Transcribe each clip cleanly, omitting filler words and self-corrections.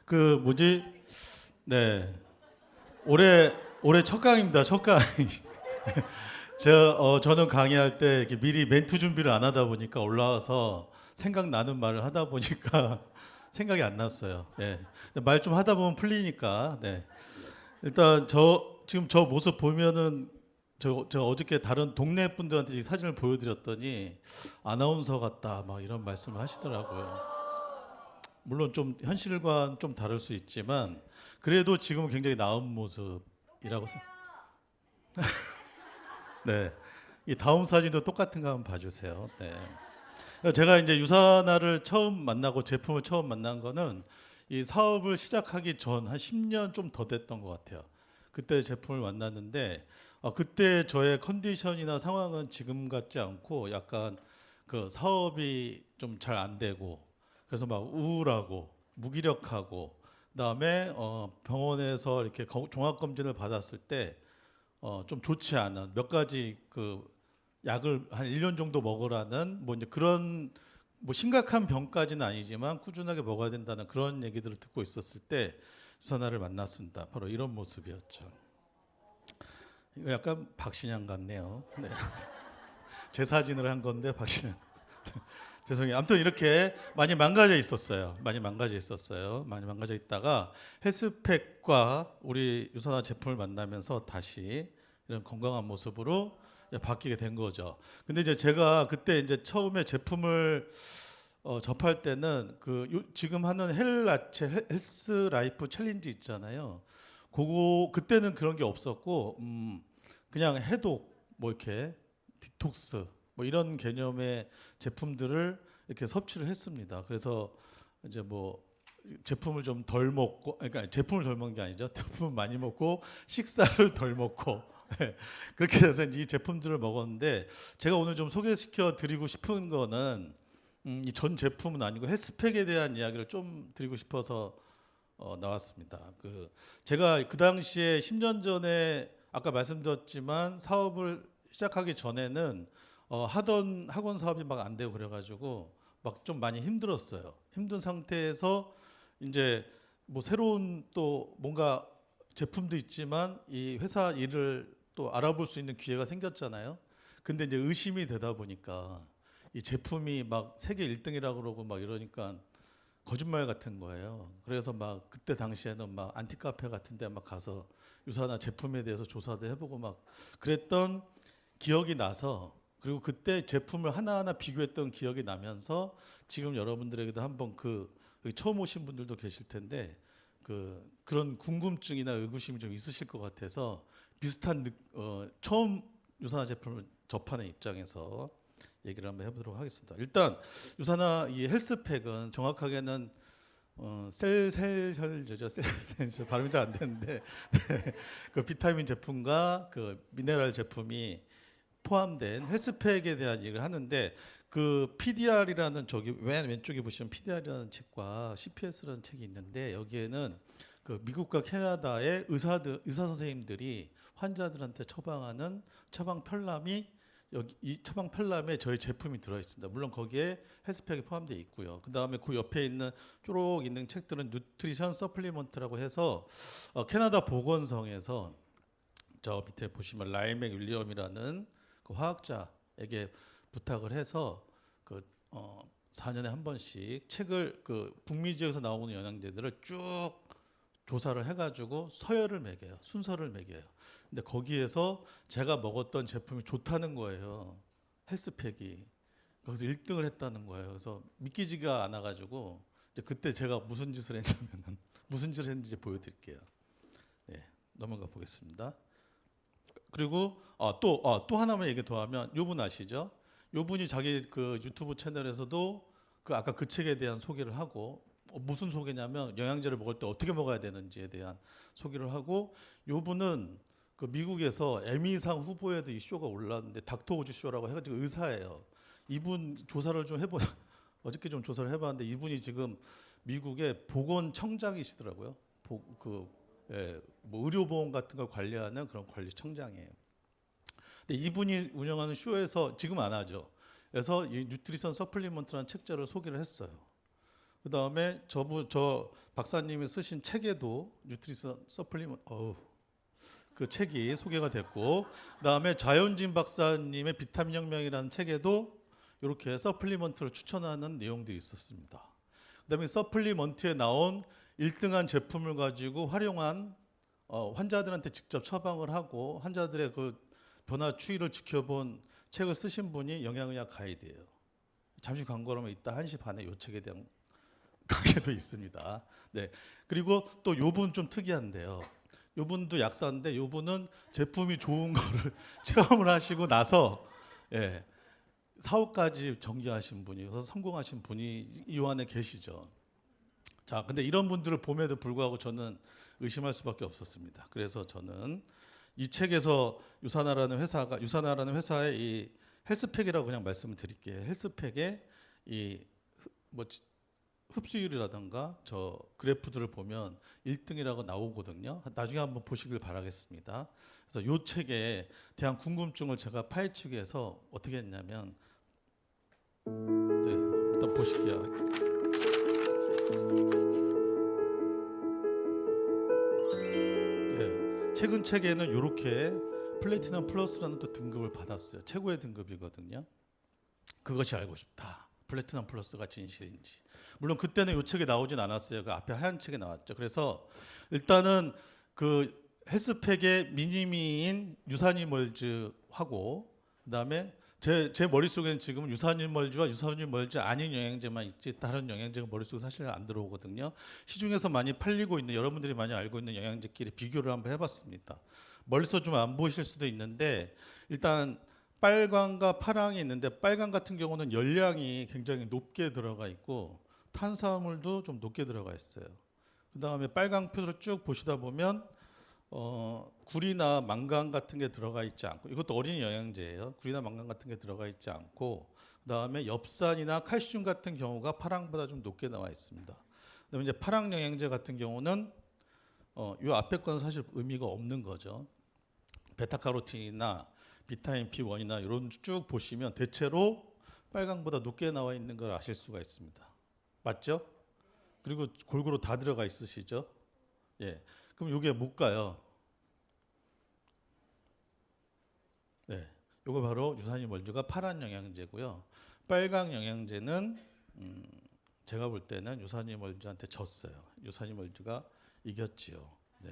그 뭐지? 네. 올해 첫 강의입니다. 첫 강의. 저는 강의할 때 이렇게 미리 멘트 준비를 안 하다 보니까 올라와서 생각나는 말을 하다 보니까 생각이 안 났어요. 예. 말 좀 하다 보면 풀리니까. 네. 일단 지금 저 모습 보면은 저 어저께 다른 동네 분들한테 이 사진을 보여드렸더니 아나운서 같다 막 이런 말씀을 하시더라고요. 물론 좀 현실과는 좀 다를 수 있지만 그래도 지금은 굉장히 나은 모습이라고 네. 이 다음 사진도 똑같은 거 한번 봐주세요. 네. 제가 이제 유사나를 처음 만나고 제품을 처음 만난 거는 이 사업을 시작하기 전 한 10년 좀 더 됐던 것 같아요. 그때 제품을 만났는데 그때 저의 컨디션이나 상황은 지금 같지 않고 약간 그 사업이 좀 잘 안 되고 그래서 막 우울하고 무기력하고 그다음에 병원에서 이렇게 종합 검진을 받았을 때 좀 좋지 않은 몇 가지 그 약을 한 1년 정도 먹으라는 뭐 이제 그런 뭐 심각한 병까지는 아니지만 꾸준하게 먹어야 된다는 그런 얘기들을 듣고 있었을 때 유산화를 만났습니다. 바로 이런 모습이었죠. 이거 약간 박신양 같네요. 네. 제 사진을 한 건데 박신양. 죄송해요. 아무튼 이렇게 많이 망가져 있었어요. 많이 망가져 있었어요. 많이 망가져 있다가 헬스팩과 우리 유산화 제품을 만나면서 다시 이런 건강한 모습으로 바뀌게 된 거죠. 근데 이제 제가 그때 이제 처음에 제품을 접할 때는 지금 하는 헬스 라이프 챌린지 있잖아요. 그때는 그런 게 없었고 그냥 해독 뭐 이렇게 디톡스 뭐 이런 개념의 제품들을 이렇게 섭취를 했습니다. 그래서 이제 뭐 제품을 좀 덜 먹고, 그러니까 제품을 덜 먹는 게 아니죠. 제품 많이 먹고 식사를 덜 먹고 네, 그렇게 해서 이 제품들을 먹었는데 제가 오늘 좀 소개시켜 드리고 싶은 거는 이 전 제품은 아니고 헬스팩에 대한 이야기를 좀 드리고 싶어서 나왔습니다. 제가 그 당시에 10년 전에 아까 말씀드렸지만 사업을 시작하기 전에는 하던 학원 사업이 막 안 되고 그래가지고 막 좀 많이 힘들었어요. 힘든 상태에서 이제 뭐 새로운 또 뭔가 제품도 있지만 이 회사 일을 또 알아볼 수 있는 기회가 생겼잖아요. 근데 이제 의심이 되다 보니까 이 제품이 막 세계 1등이라고 그러고 막 이러니까 거짓말 같은 거예요. 그래서 막 그때 당시에는 막 안티카페 같은 데 막 가서 유사나 제품에 대해서 조사도 해보고 막 그랬던 기억이 나서 그리고 그때 제품을 하나하나 비교했던 기억이 나면서 지금 여러분들에게도 한번 처음 오신 분들도 계실 텐데 그런 궁금증이나 의구심이 좀 있으실 것 같아서 비슷한 처음 유사나 제품을 접하는 입장에서 얘기를 한번 해보도록 하겠습니다. 일단 유사나 이 헬스팩은 정확하게는 셀혈제죠. 발음이 잘 안 되는데 그 비타민 제품과 그 미네랄 제품이 포함된 헬스팩에 대한 얘기를 하는데 그 PDR이라는 저기 왼쪽에 보시면 PDR이라는 책과 CPS라는 책이 있는데 여기에는 그 미국과 캐나다의 의사 선생님들이 환자들한테 처방하는 처방 편람이 여기 이 처방 편람에 저희 제품이 들어 있습니다. 물론 거기에 헬스팩이 포함되어 있고요. 그 다음에 그 옆에 있는 쪼록 있는 책들은 뉴트리션 서플리먼트라고 해서 캐나다 보건성에서 저 밑에 보시면 라이맥 윌리엄이라는 그 화학자에게 부탁을 해서 4년에 한 번씩 책을 북미 지역에서 나오는 영양제들을 쭉 조사를 해가지고 서열을 매겨요. 순서를 매겨요. 근데 거기에서 제가 먹었던 제품이 좋다는 거예요. 헬스팩이. 거기서 1등을 했다는 거예요. 그래서 믿기지가 않아가지고 이제 그때 제가 무슨 짓을 했냐면은 무슨 짓을 했는지 보여드릴게요. 네, 넘어가 보겠습니다. 그리고 또 하나만 얘기 더 하면 요분 아시죠? 요분이 자기 그 유튜브 채널에서도 아까 그 책에 대한 소개를 하고 무슨 소개냐면 영양제를 먹을 때 어떻게 먹어야 되는지에 대한 소개를 하고 요분은 그 미국에서 에미상 후보에도 이 쇼가 올랐는데 닥터 오즈 쇼라고 해가지고 의사예요. 이분 조사를 좀 해보 어저께 좀 조사를 해봤는데 이분이 지금 미국의 보건청장이시더라고요. 뭐 의료보험 같은 걸 관리하는 그런 관리청장이에요. 근데 이분이 운영하는 쇼에서 지금 안 하죠. 그래서 이 뉴트리션 서플리먼트라는 책자를 소개를 했어요. 그다음에 저 박사님이 쓰신 책에도 뉴트리션 서플리먼트 그 책이 소개가 됐고, 그다음에 좌연진 박사님의 비타민 혁명이라는 책에도 이렇게 서플리먼트를 추천하는 내용들이 있었습니다. 그다음에 서플리먼트에 나온 1등한 제품을 가지고 활용한 환자들한테 직접 처방을 하고 환자들의 그 변화 추이를 지켜본 책을 쓰신 분이 영양의학 가이드예요. 잠시 광고하면 이따 1시 반에 이 책에 대한 강의도 있습니다. 네. 그리고 또 요 분 좀 특이한데요. 요 분도 약사인데 요 분은 제품이 좋은 거를 체험을 하시고 나서 예, 사업까지 전개하신 분이어서 성공하신 분이 이 안에 계시죠. 자, 근데 이런 분들을 봄에도 불구하고 저는 의심할 수밖에 없었습니다. 그래서 저는 이 책에서 유산화라는 회사의 이 헬스팩이라고 그냥 말씀을 드릴게요. 헬스팩의 이 뭐 흡수율이라든가 저 그래프들을 보면 1등이라고 나오거든요. 나중에 한번 보시길 바라겠습니다. 그래서 이 책에 대한 궁금증을 제가 파헤치기 위해서 어떻게 했냐면 네, 일단 보실게요. 네, 최근 책에는 이렇게 플래티넘 플러스라는 또 등급을 받았어요. 최고의 등급이거든요. 그것이 알고 싶다. 플래티넘 플러스가 진실인지. 물론 그때는 이 책에 나오진 않았어요. 그 앞에 하얀 책에 나왔죠. 그래서 일단은 그 헬스팩의 미니미인 유산균 멀즈하고 그다음에 제 머릿속에는 지금 유산균 멀즈와 유산균 멀즈 아닌 영양제만 있지 다른 영양제가 머릿속에 사실 안 들어오거든요. 시중에서 많이 팔리고 있는 여러분들이 많이 알고 있는 영양제끼리 비교를 한번 해봤습니다. 멀리서 좀 안 보이실 수도 있는데 일단 빨강과 파랑이 있는데 빨강 같은 경우는 열량이 굉장히 높게 들어가 있고 탄수화물도 좀 높게 들어가 있어요. 그다음에 빨강 표를 쭉 보시다 보면 굴이나 망간 같은 게 들어가 있지 않고 이것도 어린이 영양제예요. 굴이나 망간 같은 게 들어가 있지 않고 그다음에 엽산이나 칼슘 같은 경우가 파랑보다 좀 높게 나와 있습니다. 그다음에 이제 파랑 영양제 같은 경우는 이 앞에 건 사실 의미가 없는 거죠. 베타카로틴이나 비타민 B1이나 이런 쭉 보시면 대체로 빨강보다 높게 나와 있는 걸 아실 수가 있습니다. 맞죠? 그리고 골고루 다 들어가 있으시죠? 예. 그럼 이게 뭘까요? 네. 이거 바로 유산균 멀즈가 파란 영양제고요. 빨강 영양제는 제가 볼 때는 유산균 멀즈한테 졌어요. 유산균 멀즈가 이겼지요. 네.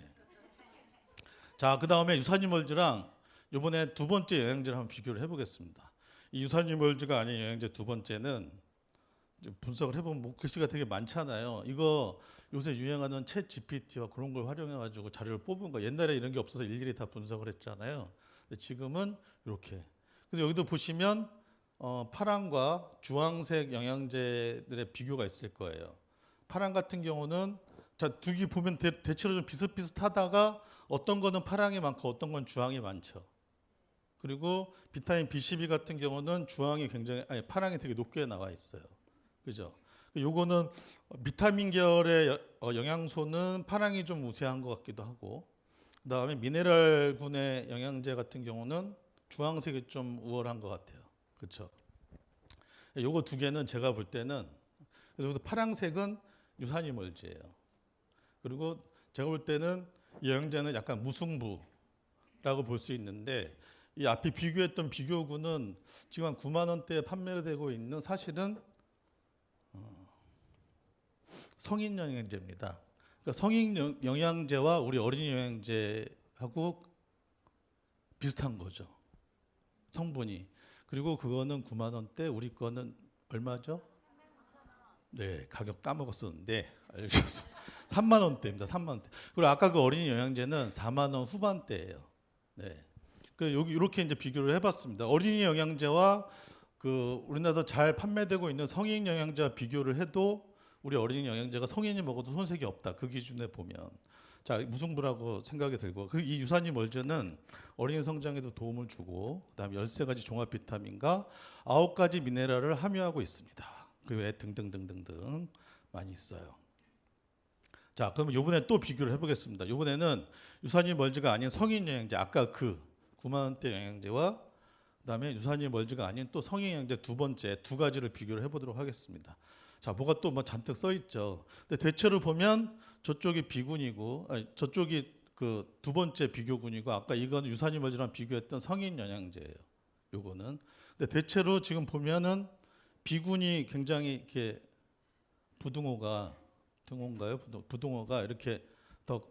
자, 그다음에 유산균 멀즈랑 이번에 두 번째 영양제를 한번 비교를 해보겠습니다. 이 유산균 멀즈가 아닌 영양제 두 번째는 분석을 해보면 뭐 글씨가 되게 많잖아요. 이거 요새 유행하는 챗 GPT와 그런 걸 활용해가지고 자료를 뽑은 거. 옛날에 이런 게 없어서 일일이 다 분석을 했잖아요. 근데 지금은 이렇게. 그래서 여기도 보시면 파랑과 주황색 영양제들의 비교가 있을 거예요. 파랑 같은 경우는 자, 두 개 보면 대체로 좀 비슷비슷하다가 어떤 거는 파랑이 많고 어떤 건 주황이 많죠. 그리고 비타민 B12 같은 경우는 파랑이 되게 높게 나와 있어요. 그죠? 요거는 비타민 계열의 영양소는 파랑이 좀 우세한 것 같기도 하고, 그다음에 미네랄군의 영양제 같은 경우는 주황색이 좀 우월한 것 같아요. 그렇죠? 요거 두 개는 제가 볼 때는 그래서 파랑색은 유산균 멀즈예요. 그리고 제가 볼 때는 이 영양제는 약간 무승부라고 볼 수 있는데 이 앞에 비교했던 비교군은 지금 한 9만 원대에 판매되고 있는 사실은 성인 영양제입니다. 그러니까 성인 영양제와 우리 어린이 영양제하고 비슷한 거죠. 성분이. 그리고 그거는 9만 원대, 우리 거는 얼마죠? 네, 가격 까먹었었는데 알려주셨습니다. 3만 원대입니다. 3만 원대. 그리고 아까 그 어린이 영양제는 4만 원 후반대예요. 네. 그 여기 이렇게 이제 비교를 해봤습니다. 어린이 영양제와 그 우리나라에서 잘 판매되고 있는 성인 영양제와 비교를 해도 우리 어린이 영양제가 성인이 먹어도 손색이 없다. 그 기준에 보면 자 무승부라고 생각이 들고 이 유산균 멀즈는 어린이 성장에도 도움을 주고 그다음에 13가지 종합 비타민과 9가지 미네랄을 함유하고 있습니다. 그 외에 등등등등등 많이 있어요. 자, 그럼 이번에 또 비교를 해보겠습니다. 이번에는 유산균 멀즈가 아닌 성인 영양제, 아까 그 9만 원대 영양제와 그다음에 유산균 멀즈가 아닌 또 성인 영양제 두 번째 두 가지를 비교를 해보도록 하겠습니다. 자, 뭐가 또 뭐 잔뜩 써 있죠. 근데 대체로 보면 저쪽이 B군이고, 아니, 저쪽이 그 두 번째 비교군이고, 아까 이건 유산이머지랑 비교했던 성인 영양제예요. 요거는. 근데 대체로 지금 보면은 B군이 굉장히 이렇게 부등호가 이렇게 더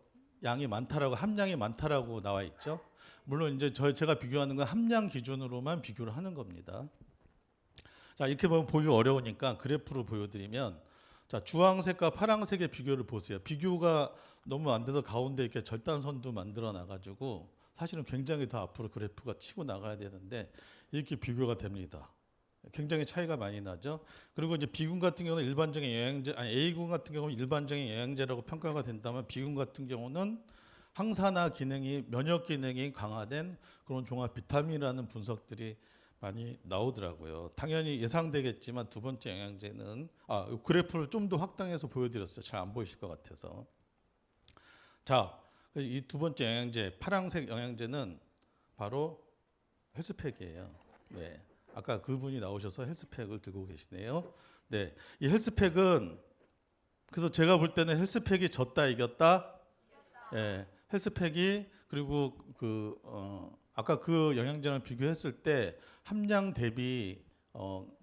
양이 많다라고, 함량이 많다라고 나와 있죠. 물론 이제 제가 비교하는 건 함량 기준으로만 비교를 하는 겁니다. 자, 이렇게 보면 보기 어려우니까 그래프로 보여드리면, 자, 주황색과 파란색의 비교를 보세요. 비교가 너무 안 돼서 가운데 이렇게 절단선도 만들어 놔가지고 사실은 굉장히 더 앞으로 그래프가 치고 나가야 되는데 이렇게 비교가 됩니다. 굉장히 차이가 많이 나죠. 그리고 이제 B군 같은 경우는 일반적인 영양제, 아니 A군 같은 경우는 일반적인 영양제라고 평가가 된다면 B군 같은 경우는 항산화 기능이, 면역 기능이 강화된 그런 종합 비타민이라는 분석들이 많이 나오더라고요. 당연히 예상되겠지만 두 번째 영양제는 그래프를 좀 더 확장해서 보여드렸어요. 잘 안 보이실 것 같아서. 자, 이 두 번째 영양제, 파란색 영양제는 바로 헬스팩이에요. 네. 아까 그분이 나오셔서 헬스팩을 들고 계시네요. 네, 이 헬스팩은 그래서 제가 볼 때는 헬스팩이 졌다 이겼다. 예, 헬스팩이 그리고 아까 그 영양제랑 비교했을 때 함량 대비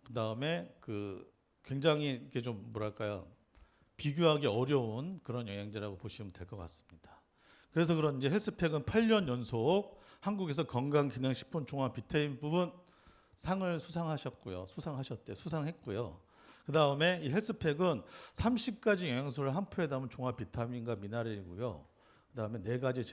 그다음에 굉장히 이게 좀 뭐랄까요, 비교하기 어려운 그런 영양제라고 보시면 될 것 같습니다. 그래서 그런지 헬스팩은 8년 연속 한국에서 건강기능식품 종합 비타민 부분 상을 수상했고요. 그 다음에 이 헬스팩은 30가지 영양소를 한 포에 담은 종합 비타민과 미네랄이고요. 그 다음에 4가지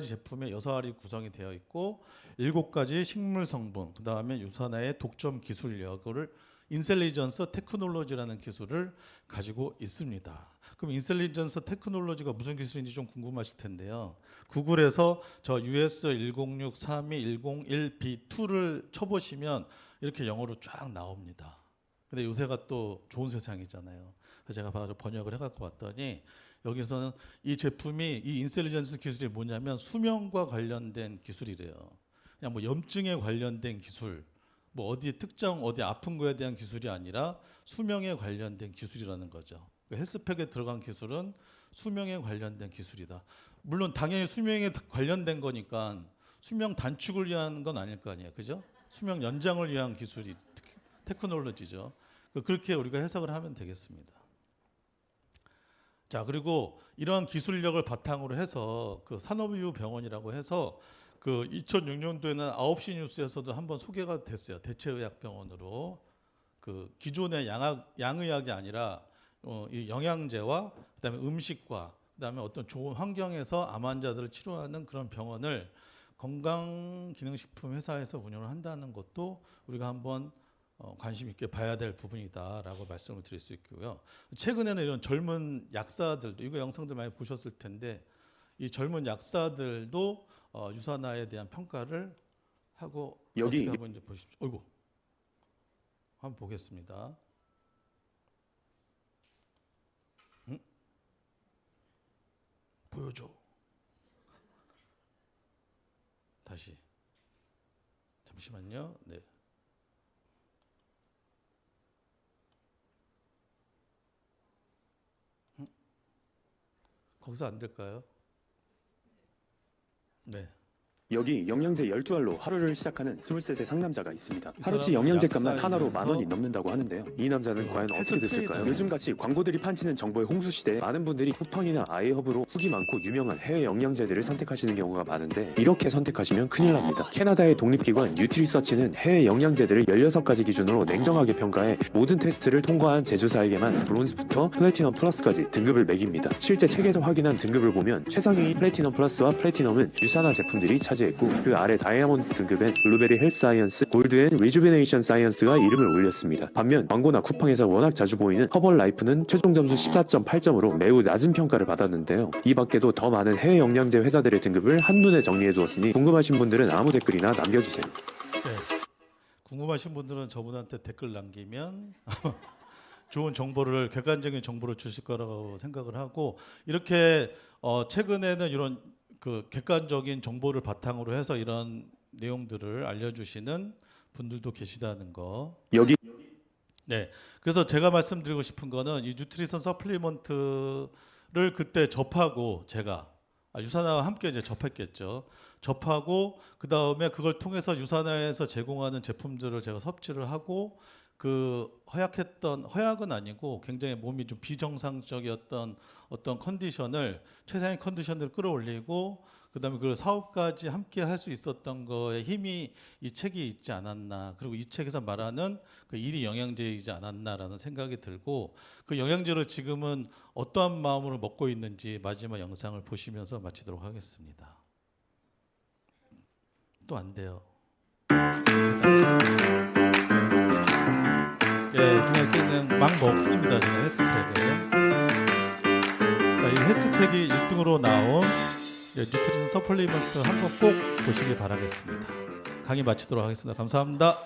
제품의 여사알이 구성이 되어 있고 7가지 식물 성분, 그 다음에 유산화의 독점 기술력을 인텔리전스 테크놀로지라는 기술을 가지고 있습니다. 그럼 인텔리전스 테크놀로지가 무슨 기술인지 좀 궁금하실 텐데요. 구글에서 저 US 10632101B2를 쳐보시면 이렇게 영어로 쫙 나옵니다. 근데 요새가 또 좋은 세상이잖아요. 그래서 제가 봐서 번역을 해갖고 왔더니 여기서는 이 제품이, 이 인텔리전스 기술이 뭐냐면 수명과 관련된 기술이래요. 그냥 뭐 염증에 관련된 기술, 뭐 어디 아픈 거에 대한 기술이 아니라 수명에 관련된 기술이라는 거죠. 헬스팩에 들어간 기술은 수명에 관련된 기술이다. 물론 당연히 수명에 관련된 거니까 수명 단축을 위한 건 아닐 거 아니에요, 그죠? 수명 연장을 위한 기술이 테크놀로지죠. 그렇게 우리가 해석을 하면 되겠습니다. 자, 그리고 이러한 기술력을 바탕으로 해서 그 산업의료 병원이라고 해서 그 2006년도에는 9시 뉴스에서도 한번 소개가 됐어요. 대체의학병원으로. 그 기존의 양의학이 아니라 이 영양제와 그다음에 음식과 그다음에 어떤 좋은 환경에서 암 환자들을 치료하는 그런 병원을 건강기능식품 회사에서 운영을 한다는 것도 우리가 한번 관심 있게 봐야 될 부분이다라고 말씀을 드릴 수 있고요. 최근에는 이런 젊은 약사들도, 이거 영상들 많이 보셨을 텐데, 이 젊은 약사들도 유산화에 대한 평가를 하고 여기 어떻게 하고 이제 보십시오. 어이구, 한번 보겠습니다. 보여줘. 다시. 잠시만요. 네. 거기서 안 될까요? 네. 여기 영양제 12알로 하루를 시작하는 23세 상남자가 있습니다. 이 하루치 사람은 영양제 값만 하나로 약사이면서 10,000원이 넘는다고 하는데요. 이 남자는 과연 어떻게 헬스 됐을까요? 트레이너. 요즘같이 광고들이 판치는 정보의 홍수 시대에 많은 분들이 쿠팡이나 아이허브로 후기 많고 유명한 해외 영양제들을 선택하시는 경우가 많은데, 이렇게 선택하시면 큰일 납니다. 캐나다의 독립기관 뉴트리서치는 해외 영양제들을 16가지 기준으로 냉정하게 평가해 모든 테스트를 통과한 제조사에게만 브론즈부터 플래티넘 플러스까지 등급을 매깁니다. 실제 책에서 확인한 등급을 보면 최상위 플래티넘 플러스와 플래티넘은 유산화 제품들이 차지했고, 그 아래 다이아몬드 등급엔 블루베리 헬스 사이언스, 골드 앤 리주베네이션 사이언스가 이름을 올렸습니다. 반면 광고나 쿠팡에서 워낙 자주 보이는 허벌 라이프는 최종 점수 14.8점으로 매우 낮은 평가를 받았는데요. 이 밖에도 더 많은 해외 영양제 회사들의 등급을 한눈에 정리해두었으니 궁금하신 분들은 아무 댓글이나 남겨주세요. 네. 궁금하신 분들은 저분한테 댓글 남기면 좋은 정보를, 객관적인 정보를 주실 거라고 생각을 하고, 이렇게 최근에는 이런 그 객관적인 정보를 바탕으로 해서 이런 내용들을 알려주시는 분들도 계시다는 거. 여기 네. 네. 그래서 제가 말씀드리고 싶은 거는 이 뉴트리션 서플리먼트를 그때 접하고 제가 유산화와 함께 이제 접했겠죠. 접하고 그 다음에 그걸 통해서 유산화에서 제공하는 제품들을 제가 섭취를 하고 그 허약은 아니고 굉장히 몸이 좀 비정상적이었던 어떤 컨디션을 최상의 컨디션을 끌어올리고 그다음에 그 사업까지 함께 할 수 있었던 거에 힘이 이 책이 있지 않았나. 그리고 이 책에서 말하는 그 일이 영양제이지 않았나라는 생각이 들고 그 영양제를 지금은 어떠한 마음으로 먹고 있는지 마지막 영상을 보시면서 마치도록 하겠습니다. 또 안 돼요. 예, 그냥 막 먹습니다. 제가 헬스팩을. 자, 이 헬스팩이 1등으로 나온 뉴트리션 서플리먼트 한번 꼭 보시길 바라겠습니다. 강의 마치도록 하겠습니다. 감사합니다.